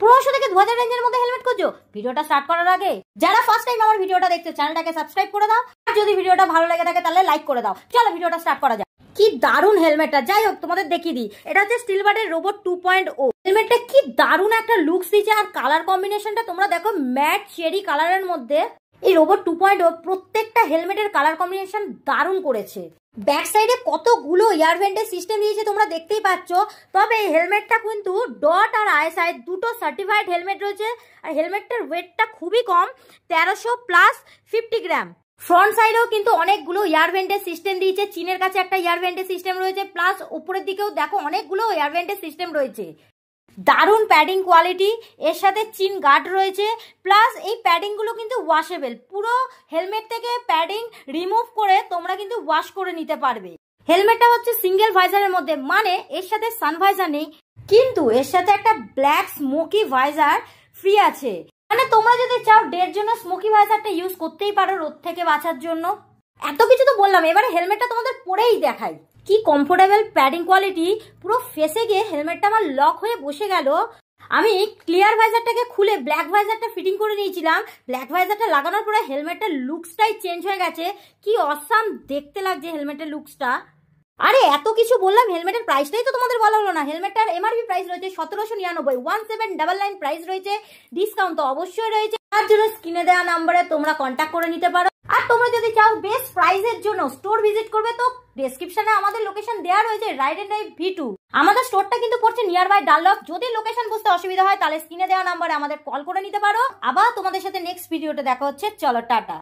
1500 থেকে 2000 রেঞ্জের মধ্যে হেলমেট খুঁজছো? ভিডিওটা স্টার্ট করার আগে যারা ফার্স্ট টাইম আমার ভিডিওটা দেখছো চ্যানেলটাকে সাবস্ক্রাইব করে দাও, আর যদি ভিডিওটা ভালো লেগে থাকে তাহলে লাইক করে দাও। চলো ভিডিওটা স্টার্ট করা যাক। কি দারুণ হেলমেটটা, যাই হোক তোমাদের দেখিয়ে দিই। এটা হচ্ছে স্টিলবার্ডের রোবট 2.0 হেলমেটটা। কি দারুণ একটা লুকস দিয়েছে, আর কালার কম্বিনেশনটা তোমরা দেখো ম্যাট চেরি কালারের মধ্যে। এই রোবট 2.0 প্রত্যেকটা হেলমেটের কালার কম্বিনেশন দারুণ করেছে। ব্যাক সাইডে কতগুলো এয়ার ভেন্টের সিস্টেম দিয়েছে তোমরা দেখতেই পাচ্ছ। তবে এই হেলমেটটা কিন্তু ডট আর আইএসআই দুটো সার্টিফাইড হেলমেট রয়েছে, আর হেলমেটটার ওয়েটটা খুবই কম, 1300 প্লাস 50 গ্রাম। ফ্রন্ট সাইডেও কিন্তু অনেকগুলো এয়ার ভেন্টের সিস্টেম দিয়েছে। চীনের কাছে একটা এয়ার ভেন্টের সিস্টেম রয়েছে, প্লাস উপরের দিকেও দেখো অনেকগুলো এয়ার ভেন্টের সিস্টেম রয়েছে। দারুণ প্যাডিং কোয়ালিটি, এর সাথে চিন গার্ড রয়েছে, প্লাস এই প্যাডিং গুলো কিন্তু ওয়াশেবল। পুরো হেলমেট থেকে প্যাডিং রিমুভ করে তোমরা কিন্তু ওয়াশ করে নিতে পারবে। হেলমেটটা হচ্ছে সিঙ্গেল ভাইজারের মধ্যে, মানে এর সাথে সান ভাইজার নেই, কিন্তু এর সাথে একটা ব্ল্যাক স্মোকি ভাইজার ফ্রি আছে। মানে তোমরা যদি চাও ডের জন্য স্মোকি ভাইজারটা ইউজ করতেই পারো রোদ থেকে বাঁচার জন্য। এত কিছু তো বললাম, এবারে হেলমেটটা তোমাদের পরেই দেখাই। কি কমফোর্টেবল প্যাডিং কোয়ালিটি, পুরো ফেসে গিয়ে হেলমেটটা আমার লক হয়ে বসে গেল। আমি ক্লিয়ার ভাইজারটাকে খুলে ব্ল্যাক ভাইজারটা ফিটিং করে নিয়েছিলাম। ব্ল্যাক ভাইজারটা লাগানোর পরে হেলমেটের লুকসটাই চেঞ্জ হয়ে গেছে। কি অসাম দেখতে লাগছে হেলমেটের লুকসটা। আরে এত কিছু বললাম, হেলমেটের প্রাইসটাই তো তোমাদের বলা হলো না। হেলমেটটার এমআরপি প্রাইস রয়েছে 1799, 1799 প্রাইস রয়েছে। ডিসকাউন্ট তো অবশ্যই রয়েছে, তার জন্য স্ক্রিনে দেওয়া নাম্বারে তোমরা কন্ট্যাক্ট করে নিতে পারো। আর তোমরা যদি চাও বেস্ট প্রাইসের জন্য স্টোর ভিজিট করবে, তো ডেসক্রিপশনে আমাদের লোকেশন দেওয়া রয়েছে, রাইড এন্ড ড্রাইভ V2। আমাদের স্টোরটা কিন্তু পড়ছে নিয়ার বাই ডানলপ। যদি লোকেশন বুঝতে অসুবিধা হয় তাহলে স্ক্রিনে দেওয়া নাম্বারে আমাদের কল করে নিতে পারো। আবার তোমাদের সাথে নেক্সট ভিডিওতে দেখা হচ্ছে। চলো টাটা।